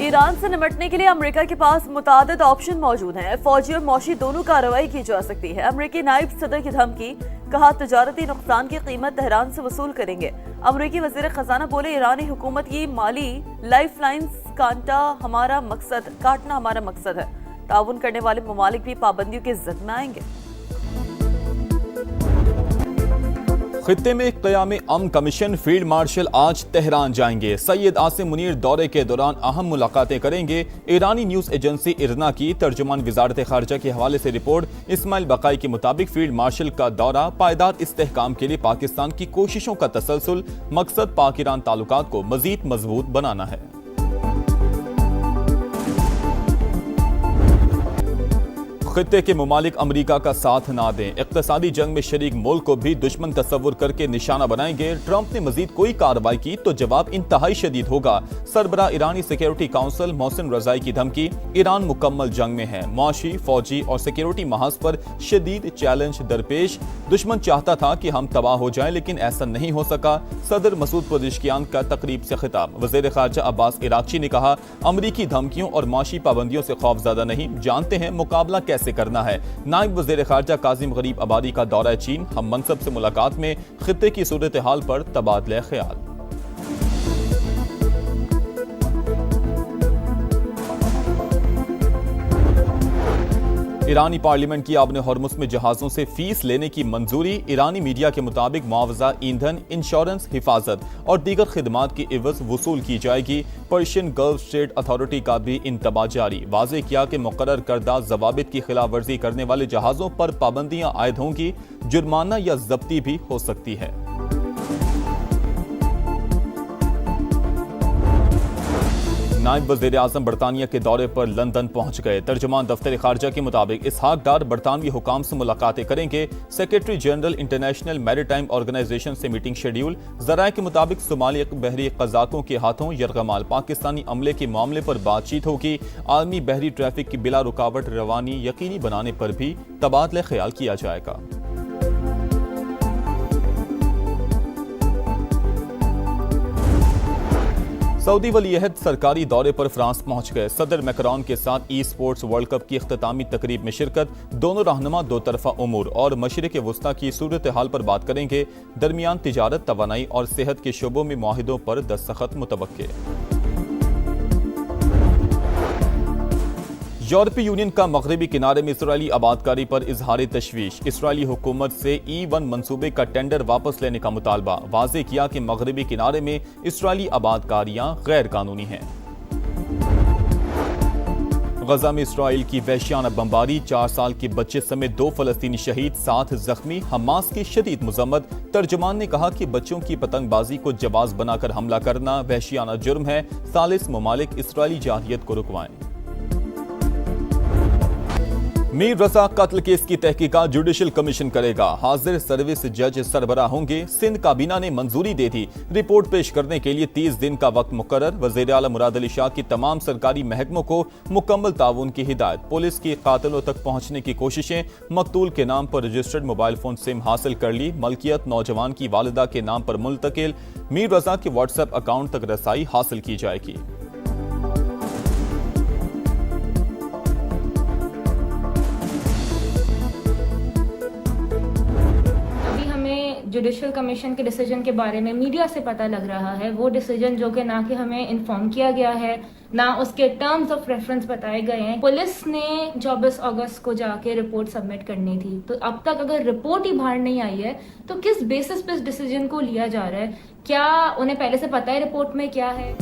Iran से निपटने के लिए अमेरिका के पास मुतादिद ऑप्शन मौजूद हैं। फौजी और मौशी दोनों कार्रवाई की जा सकती है। अमेरिकी नायब सदर की धमकी, कहा तजारती नुकसान की कीमत तेहरान से वसूल करेंगे। अमेरिकी वजीर खजाना बोले ईरानी हुकूमत की माली लाइफ लाइन्स काटना हमारा मकसद है। ताउन करने वाले ममालिक भी पाबंदियों की जद में आएंगे। खित्ते में क़याम अमन कमीशन फील्ड मार्शल आज तेहरान जाएंगे। सैयद आसिम मुनीर दौरे के दौरान अहम मुलाकातें करेंगे। ईरानी न्यूज़ एजेंसी इरना की तर्जुमान वजारत खारजा के हवाले से रिपोर्ट इस्माइल बकाई के मुताबिक फील्ड मार्शल का दौरा पायदार इस्तेहकाम के लिए पाकिस्तान की कोशिशों का तसलसल, मकसद पाक ईरान ताल्लुकात को मजीद मजबूत बनाना है। खित्ते के ममालिक अमरीका का साथ ना दें, इक्तसादी जंग में शरीक मुल्क को भी दुश्मन तस्वुर करके निशाना बनाएंगे। ट्रंप ने मजीद कोई कार्रवाई की तो जवाब इंतहाई शदीद होगा। सरबरा ईरानी सिक्योरिटी काउंसिल मोहसिन रजाई की धमकी, ईरान मुकम्मल जंग में है। मुआशी, फौजी और सिक्योरिटी महाज पर शदीद चैलेंज दरपेश। दुश्मन चाहता था कि हम तबाह हो जाएं, लेकिन ऐसा नहीं हो सका। सदर मसूद पेज़ेश्कियान का तकरीब से खिताब। वज़ीर ख़ारजा अब्बास इराक़ची ने कहा, अमरीकी धमकियों और मुआशी पाबंदियों से खौफज़दा नहीं, जानते हैं मुकाबला कैसे करना है। नायब वज़ीर ख़ारजा काज़िम गरीब आबादी का दौरा चीन, हम मनसब से मुलाकात में खित्ते की सूरत हाल पर तबादला ख्याल। ईरानी पार्लियामेंट की आबने हॉर्मुज़ में जहाज़ों से फीस लेने की मंजूरी। ईरानी मीडिया के मुताबिक मुआवजा, ईंधन, इंश्योरेंस, हिफाजत और दीगर खिदमात की इवज़ वसूल की जाएगी। पर्शियन गल्फ स्टेट अथॉरिटी का भी इंतबा जारी। वाज़े किया कि मुकर्रर करदा ज़वाबित की खिलाफ वर्जी करने वाले जहाज़ों पर पाबंदियां आयद होंगी, जुर्माना या जब्ती भी हो सकती है। नायब वज़ीर आज़म बरतानिया के दौरे पर लंदन पहुंच गए। तर्जुमान दफ्तर खारजा के मुताबिक इसहाक डार बरतानवी हुकाम से मुलाकातें करेंगे। Secretary general international maritime organisation से मीटिंग शेड्यूल। ज़राए के मुताबिक सोमाली बहरी कज़ाकों के हाथों यरगमाल पाकिस्तानी अमले के मामले पर बातचीत होगी। आलमी बहरी ट्रैफिक की बिला रुकावट रवानी यकीनी बनाने पर भी तबादला ख्याल किया जाएगा। सऊदी वलीअहद सरकारी दौरे पर फ्रांस पहुंच गए। सदर मैक्रोन के साथ ई स्पोर्ट्स वर्ल्ड कप की इख्तितामी तकरीब में शिरकत। दोनों रहनुमा दो तरफा उमूर और मशरिक वस्ता की सूरत हाल पर बात करेंगे। दरमियान तिजारत, तवानाई और सेहत के शोबों में मुआहिदों पर दस्तखत मुतवक्के। यूरोपीय यूनियन का मगरबी किनारे में इसराइली आबादकारी पर इजहार तशवीश। इसराइली हुकूमत से E1 मंसूबे का टेंडर वापस लेने का मुतालबा। वाज़े किया कि मगरबी किनारे में इसराइली आबादकारियां गैर कानूनी हैं। गजा में इसराइल की वहशियाना बमबारी, 4 साल के बच्चे समेत 2 फलस्तीनी शहीद, 7 जख्मी। हमास की शदीद मुजम्मत। तर्जुमान ने कहा कि बच्चों की पतंगबाजी को जवाज बनाकर हमला करना वहशियाना जुर्म है। सालिस ममालिक इसराइली जारहियत को रुकवाएं। मीर रजा कत्ल केस की तहकीकात जुडिशल कमीशन करेगा। हाजिर सर्विस जज सरबराह होंगे। सिंध काबीना ने मंजूरी दे दी। रिपोर्ट पेश करने के लिए 30 दिन का वक्त मुकर्रर। वज़ीर आला मुराद अली शाह की तमाम सरकारी महकमों को मुकम्मल ताउन की हिदायत। पुलिस की कातिलों तक पहुंचने की कोशिशें। मकतूल के नाम पर रजिस्टर्ड मोबाइल फोन सिम हासिल कर ली। मलकियत नौजवान की वालिदा के नाम पर मुंतकिल। मीर रजा के व्हाट्सएप अकाउंट तक रसाई हासिल की जाएगी। जुडिशल कमीशन के डिसीजन के बारे में मीडिया से पता लग रहा है, वो डिसीजन जो कि ना कि हमें इन्फॉर्म किया गया है, ना उसके टर्म्स ऑफ रेफरेंस बताए गए हैं। पुलिस ने 24 अगस्त को जाके रिपोर्ट सबमिट करनी थी, तो अब तक अगर रिपोर्ट ही बाहर नहीं आई है तो किस बेसिस पे इस डिसीजन को लिया जा रहा है? क्या उन्हें पहले से पता है रिपोर्ट में क्या है?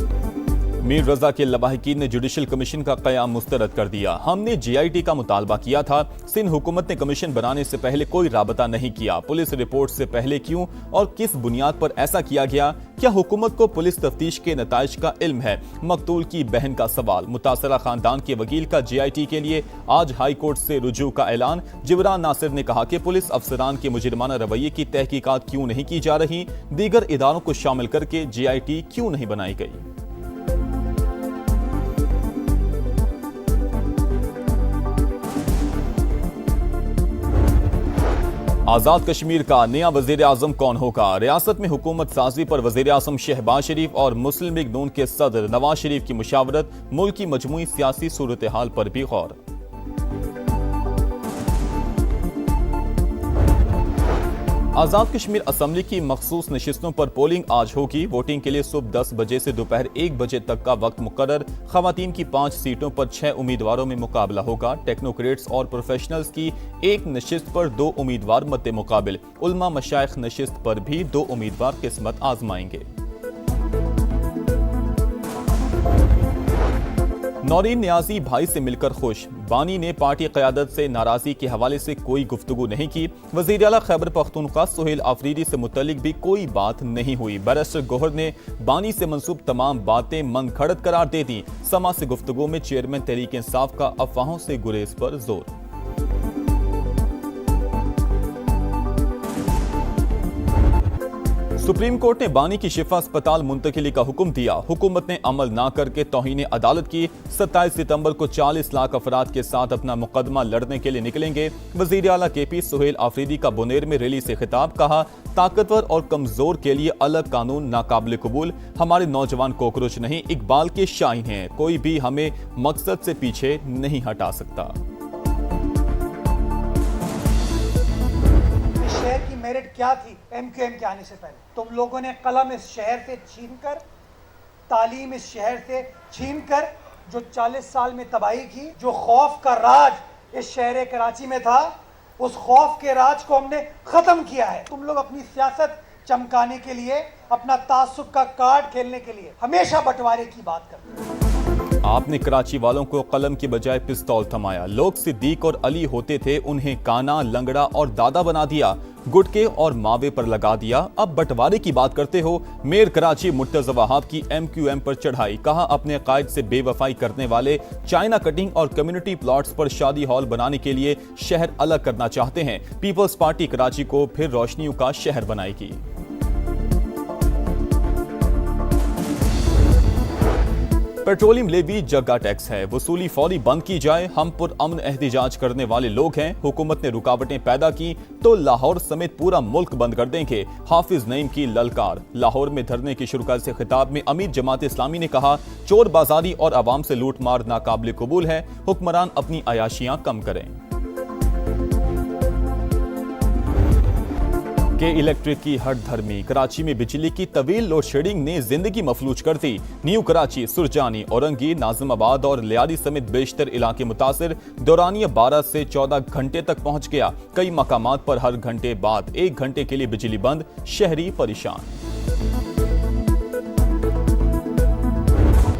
मीर रजा के लवाहिकीन ने जुडिशल कमीशन का क़याम मुस्तरद कर दिया। हमने GIT का मुतालबा किया था। सिंध हुकूमत ने कमीशन बनाने से पहले कोई राबता नहीं किया। पुलिस रिपोर्ट से पहले क्यों और किस बुनियाद पर ऐसा किया गया? क्या हुकूमत को पुलिस तफ्तीश के नताइज का इल्म है? मकतूल की बहन का सवाल। मुतासरा खानदान के वकील का GIT के लिए आज हाई कोर्ट से रुजू का ऐलान। जिब्रान नासिर ने कहा कि पुलिस अफसरान के मुजरिमाना रवैये की तहकीकात क्यों नहीं की जा रही? दीगर इदारों को शामिल करके GIT क्यों नहीं बनाई गई? आजाद कश्मीर का नया वजीर आजम कौन होगा? रियासत में हुकूमत साजी पर वजीर आजम शहबाज शरीफ और मुस्लिम लीग नून के सदर नवाज शरीफ की मुशावरत, मुल्क की मजमूई सियासी सूरत हाल पर भी गौर। आजाद कश्मीर असम्बली की मखसूस नशिस्तों पर पोलिंग आज होगी। वोटिंग के लिए सुबह 10 बजे से दोपहर 1 बजे तक का वक्त मुकर्रर। खवातीन की 5 सीटों पर 6 उम्मीदवारों में मुकाबला होगा। टेक्नोक्रेट्स और प्रोफेशनल्स की एक नशिस्त पर 2 उम्मीदवार मद्दे मुकाबिल। उलमा मशाइख नशिस्त पर भी 2 उम्मीदवार किस्मत आजमाएंगे। नौरीन नियाजी भाई से मिलकर खुश। बानी ने पार्टी क़यादत से नाराजगी के हवाले से कोई गुफ्तगू नहीं की। वज़ीर आला खैबर पख्तूनख्वा सुहेल आफरीदी से मुतल्लिक भी कोई बात नहीं हुई। बैरिस्टर गोहर ने बानी से मंसूब तमाम बातें मन खड़त करार दे दी। समा से गुफ्तगू में चेयरमैन तहरीक इंसाफ का अफवाहों से गुरेज पर जोर। सुप्रीम कोर्ट ने बानी की शिफा अस्पताल मुंतकिली का हुक्म दिया। हुकूमत ने अमल ना करके तौहीन अदालत की। 27 सितंबर को 40 लाख अफराद के साथ अपना मुकदमा लड़ने के लिए निकलेंगे। वजीर आला KP सुहेल आफरीदी का बुनेर में रैली से खिताब। कहा, ताकतवर और कमजोर के लिए अलग कानून नाकाबिल कबूल। हमारे नौजवान कोकरोच नहीं, इकबाल के शाहीन हैं। कोई भी हमें मकसद से पीछे नहीं हटा सकता। शहर की मेरिट क्या थी MQM के आने से पहले? तुम लोगों ने कलम इस शहर से छीनकर, तालीम इस शहर से छीनकर जो 40 साल में तबाही की, जो खौफ का राज इस शहर कराची में था, उस खौफ के राज को हमने खत्म किया है। तुम लोग अपनी सियासत चमकाने के लिए, अपना तासुब का कार्ड खेलने के लिए हमेशा बंटवारे की बात करते हैं। आपने कराची वालों को कलम की बजाय पिस्तौल थमाया। लोग सिद्दीक और अली होते थे, उन्हें काना, लंगड़ा और दादा बना दिया। गुटके और मावे पर लगा दिया। अब बंटवारे की बात करते हो। मेयर कराची मुर्तज़ा वहाब की MQM पर चढ़ाई। कहा, अपने कायद से बेवफाई करने वाले चाइना कटिंग और कम्युनिटी प्लॉट्स पर शादी हॉल बनाने के लिए शहर अलग करना चाहते हैं। पीपल्स पार्टी कराची को फिर रोशनियों का शहर बनाएगी। पेट्रोलियम लेवी जग्गा टैक्स है, वसूली फौरी बंद की जाए। हम पुरअमन एहतिजाज करने वाले लोग हैं। हुकूमत ने रुकावटें पैदा की तो लाहौर समेत पूरा मुल्क बंद कर देंगे। हाफिज नईम की ललकार। लाहौर में धरने की शुरुआत से खिताब में अमीर जमात इस्लामी ने कहा, चोर बाजारी और आवाम से लूट मार नाकाबिल कबूल है। हुक्मरान अपनी अयाशियां कम करें। के इलेक्ट्रिक की हट धर्मी। कराची में बिजली की तवील लोड शेडिंग ने जिंदगी मफलूज कर दी। न्यू कराची, सुरजानी, औरंगी, नाजिमाबाद और लियारी समेत बेशतर इलाके मुतासिर। दौरानिया 12 से 14 घंटे तक पहुंच गया। कई मकामात पर हर घंटे बाद 1 घंटे के लिए बिजली बंद। शहरी परेशान।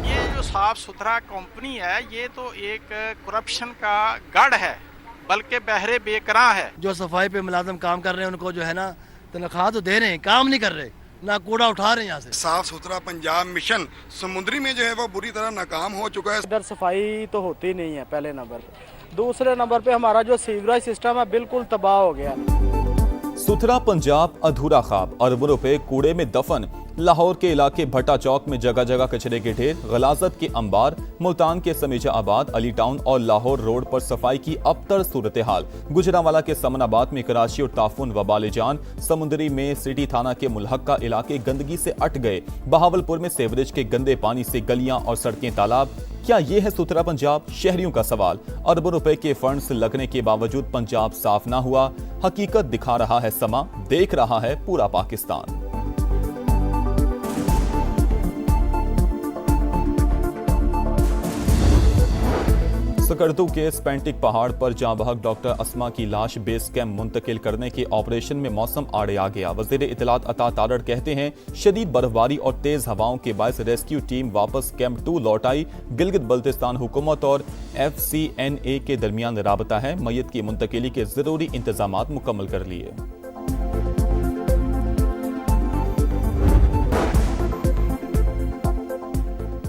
ये जो साफ सुथरा कंपनी है, ये तो एक करप्शन का गढ़ है, बल्कि बहरे बेकरां है। जो सफाई पे मुलाजम काम कर रहे हैं उनको जो है ना तनख्वाह तो दे रहे हैं, काम नहीं कर रहे, ना कूड़ा उठा रहे हैं यहाँ से। साफ सुथरा पंजाब मिशन समुद्री में जो है वो बुरी तरह नाकाम हो चुका है। इधर सफाई तो होती नहीं है पहले नंबर पे। दूसरे नंबर पे हमारा जो सीवरेज सिस्टम है बिल्कुल तबाह हो गया। सुथरा पंजाब अधूरा ख्वाब। अरबों रुपए कूड़े में दफन। लाहौर के इलाके भट्टा चौक में जगह जगह कचरे के ढेर, गलाजत के अंबार। मुल्तान के समीजा आबाद, अली टाउन और लाहौर रोड पर सफाई की अबतर सूरत हाल। गुजरांवाला के समनाबाद में कराची और ताफुन वबाले जान। समुंदरी में सिटी थाना के मुल्हक्का इलाके गंदगी से अट गए। बहावलपुर में सेवरेज के गंदे पानी से गलियां और सड़कें तालाब। क्या ये है सुथरा पंजाब? शहरियों का सवाल। अरबों रुपए के फंड्स लगने के बावजूद पंजाब साफ ना हुआ। हकीकत दिखा रहा है समा, देख रहा है पूरा पाकिस्तान। सकर्दू के स्पेंटिक पहाड़ पर जाँ बहक डॉक्टर अस्मा की लाश बेस कैंप मुंतकिल करने के ऑपरेशन में मौसम आड़े आ गया। वजीर इत्तलात अता तारड़ कहते हैं, शदीद बर्फबारी और तेज हवाओं के बायस रेस्क्यू टीम वापस कैंप 2 लौट आई। गिलगित बल्तिस्तान हुकूमत और FCNA के दरमियान राबता है। मय्यत की मुंतकिली के जरूरी इंतजामात मुकम्मल कर लिए।